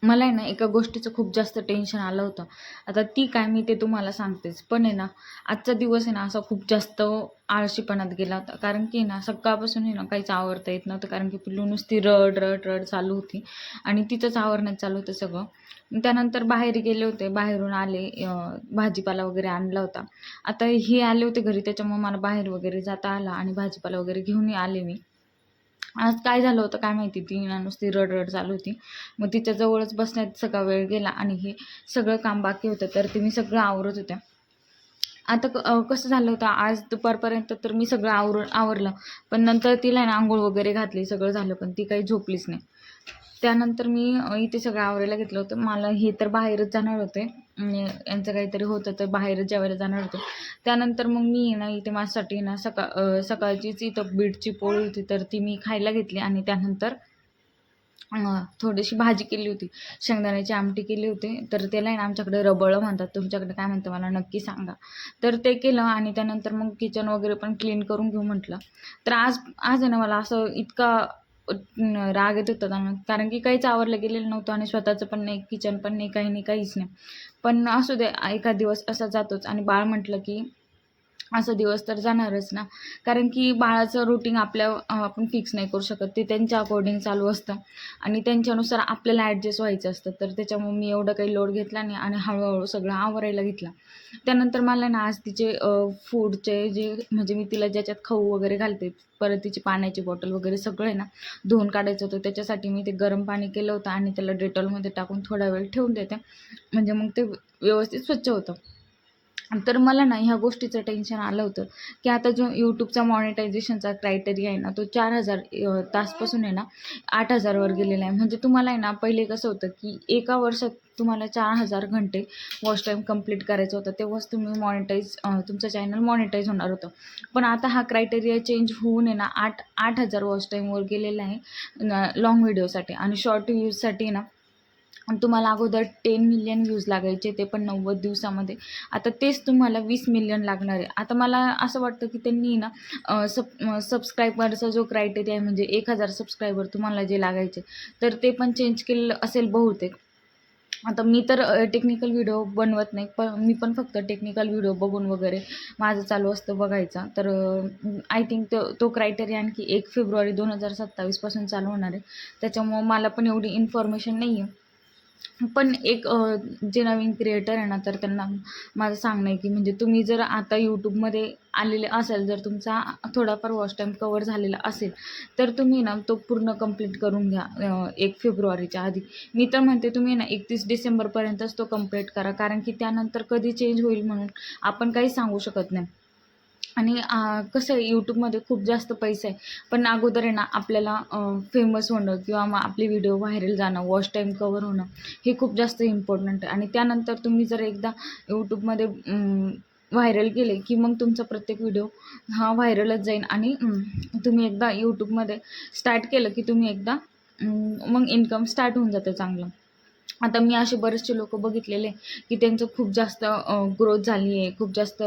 मला आहे ना एका गोष्टीचं खूप जास्त टेन्शन आलं होतं. आता ती काय मी ते तुम्हाला सांगतेच. पण आहे ना, आजचा दिवस आहे ना असा खूप जास्त आळशीपणात गेला होता. कारण की ना सकाळपासून आहे ना काहीच आवरता येत नव्हतं. कारण की पिल्लू नुसती रड चालू होती आणि तिचंच आवरण्यात चालू होतं सगळं. त्यानंतर बाहेर गेले होते. बाहेरून आले, भाजीपाला वगैरे आणला होता. आता हे आले होते घरी, त्याच्यामुळे मला बाहेर वगैरे जाता आलं आणि भाजीपाला वगैरे घेऊनही आले मी. आज काय झालं होतं काय माहिती, ती ना नुसती रड चालू होती. मग तिच्या जवळच बसण्यात सगळा वेळ गेला आणि हे सगळं काम बाकी होतं, तर ते मी सगळं आवरत होते. आता कसं झालं होतं, आज दुपारपर्यंत तर मी सगळं आवरलं. पण नंतर तिला आहे ना अंघोळ वगैरे घातली, सगळं झालं, पण ती काही झोपलीच नाही. त्यानंतर मी इथे सगळं आवरायला घेतलं होतं. मला हे तर बाहेरच जाणार होते. यांचं काहीतरी होतं तर बाहेरच जेवायला जाणार होते. त्यानंतर मग मी ना इथे माझ्यासाठी ना सकाळचीच इथं बीटची पोळी होती, तर ती मी खायला घेतली आणि त्यानंतर थोडीशी भाजी केली होती. शेंगदाण्याची आमटी केली होती. तर त्याला आहे ना आमच्याकडे रबळं म्हणतात. तुमच्याकडे काय म्हणतात मला नक्की सांगा. तर ते केलं आणि त्यानंतर मग किचन वगैरे पण क्लीन करून घेऊ म्हटलं. तर आज आज आहे ना मला असं इतका राग येत होता ना, कारण की काहीच आवरलं गेलेलं नव्हतं आणि स्वतःचं पण नाही, किचन पण नाही, काही नाही, काहीच नाही. पण असू दे, एखाद दिवस असा जातोच आणि बाळ म्हटलं की असा दिवस तर जाणारच ना. कारण की बाळाचं रुटीन आपण फिक्स नाही करू शकत. ते त्यांच्या अकॉर्डिंग चालू असतं आणि त्यांच्यानुसार आपल्याला ॲडजस्ट व्हायचं असतं. तर त्याच्यामुळे मी एवढं काही लोड घेतला नाही आणि हळू सगळं आवरायला घेतलं. त्यानंतर मला ना आज तिचे फूडचे जे म्हणजे मी तिला ज्याच्यात खाऊ वगैरे घालते, परत तिची पाण्याची बॉटल वगैरे सगळं आहे ना धुवून काढायचं होतं. त्याच्यासाठी मी ते गरम पाणी केलं होतं आणि त्याला डेटॉलमध्ये टाकून थोडा वेळ ठेवून देते. म्हणजे मग ते व्यवस्थित स्वच्छ होतं. तर मला ना ह्या गोष्टीचं टेन्शन आलं होतं, की आता जो YouTubeचा मॉनिटायझेशनचा क्रायटेरिया आहे ना, तो 4,000 तासपासून आहे ना 8,000 वर गेलेला आहे. म्हणजे तुम्हाला आहे ना पहिले कसं होतं, की एका वर्षात तुम्हाला 4,000 घंटे वॉच टाईम कंप्लीट करायचा होता. तेव्हाच तुम्ही तुमचं चॅनल मॉनिटाईज होणार होतं. पण आता हा क्रायटेरिया चेंज होऊन आहे ना 8,000 वॉच टाईमवर गेलेला आहे लाँग व्हिडिओसाठी आणि शॉर्ट व्ह्यूजसाठी ना आणि तुम्हाला अगोदर 10 मिलियन व्ह्यूज लागायचे, ते पण 90 दिवसामध्ये. आता तेच तुम्हाला 20 मिलियन लागणार आहे. आता मला असं वाटतं की त्यांनी ना सबस्क्रायबरचा जो क्रायटेरिया आहे, म्हणजे 1,000 सबस्क्रायबर तुम्हाला जे लागायचे, तर ते पण चेंज केलेलं असेल बहुतेक. आता मी तर टेक्निकल व्हिडिओ बनवत नाही, पण मी पण फक्त टेक्निकल व्हिडिओ बघून वगैरे माझं चालू असतं बघायचा. तर आय थिंक तो क्रायटेरिया आणखी 1 फेब्रुवारी 2027 पासून चालू होणार आहे. त्याच्यामुळं मला पण एवढी इन्फॉर्मेशन नाही आहे. पण एक जे नवीन क्रिएटर आहे ना, तर त्यांना माझं सांगणं आहे, की म्हणजे तुम्ही जर आता YouTubeमध्ये आलेले असाल, जर तुमचा थोडाफार वॉच टाईम कव्हर झालेला असेल, तर तुम्ही ना तो पूर्ण कंप्लीट करून घ्या 1 फेब्रुवारीच्या आधी. मी तर म्हणते तुम्ही ना 31 डिसेंबरपर्यंतच तो कंप्लीट करा. कारण की त्यानंतर कधी चेंज होईल म्हणून आपण काहीच सांगू शकत नाही. आणि कसं आहे YouTubeमध्ये खूप जास्त पैसा आहे. पण अगोदर आहे ना आपल्याला फेमस होणं किंवा मग आपले व्हिडिओ व्हायरल जाणं, वॉच टाईम कव्हर होणं, हे खूप जास्त इम्पॉर्टंट आहे. आणि त्यानंतर तुम्ही जर एकदा YouTubeमध्ये व्हायरल गेले, की मग तुमचा प्रत्येक व्हिडिओ हा व्हायरलच जाईल आणि तुम्ही एकदा YouTubeमध्ये स्टार्ट केलं, की तुम्ही एकदा मग इन्कम स्टार्ट होऊन जातं चांगलं. आता मी असे बरेचसे लोकं बघितलेले, की त्यांचं खूप जास्त ग्रोथ झाली आहे, खूप जास्त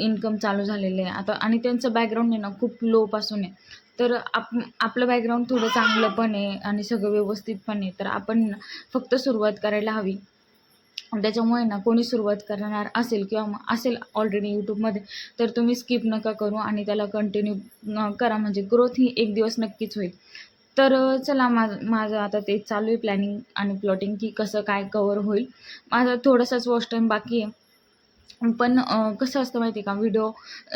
इन्कम चालू झालेलं आहे. आता आणि त्यांचं बॅकग्राऊंड आहे ना खूप लोपासून आहे. तर आपलं बॅकग्राऊंड थोडं चांगलं पण आहे आणि सगळं व्यवस्थित पण आहे. तर आपण फक्त सुरुवात करायला हवी. त्याच्यामुळे ना कोणी सुरुवात करणार असेल किंवा मग असेल ऑलरेडी YouTubeमध्ये, तर तुम्ही स्किप नका करू आणि त्याला कंटिन्यू करा. म्हणजे ग्रोथ ही एक दिवस नक्कीच होईल. तर चला माझं आता तेच चालू आहे प्लॅनिंग आणि प्लॉटिंग, की कसं काय कव्हर होईल. माझा थोडासाच वॉच टाईम बाकी आहे. पण कसं असतं माहिती आहे का, व्हिडिओ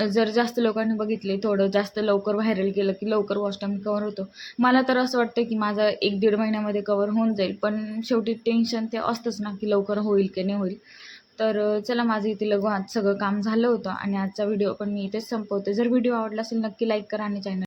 जर जास्त लोकांनी बघितले, थोडं जास्त लवकर व्हायरल केलं, की लवकर वॉच टाईम कव्हर होतो. मला तर असं वाटतं, की माझा 1-1.5 महिन्यामध्ये कव्हर होऊन जाईल. पण शेवटी टेन्शन ते असतंच ना, की लवकर होईल की नाही होईल. तर चला माझं इथे आज सगळं काम झालं होतं आणि आजचा व्हिडिओ पण मी इथेच संपवते. जर व्हिडिओ आवडला असेल नक्की लाईक करा आणि चॅनल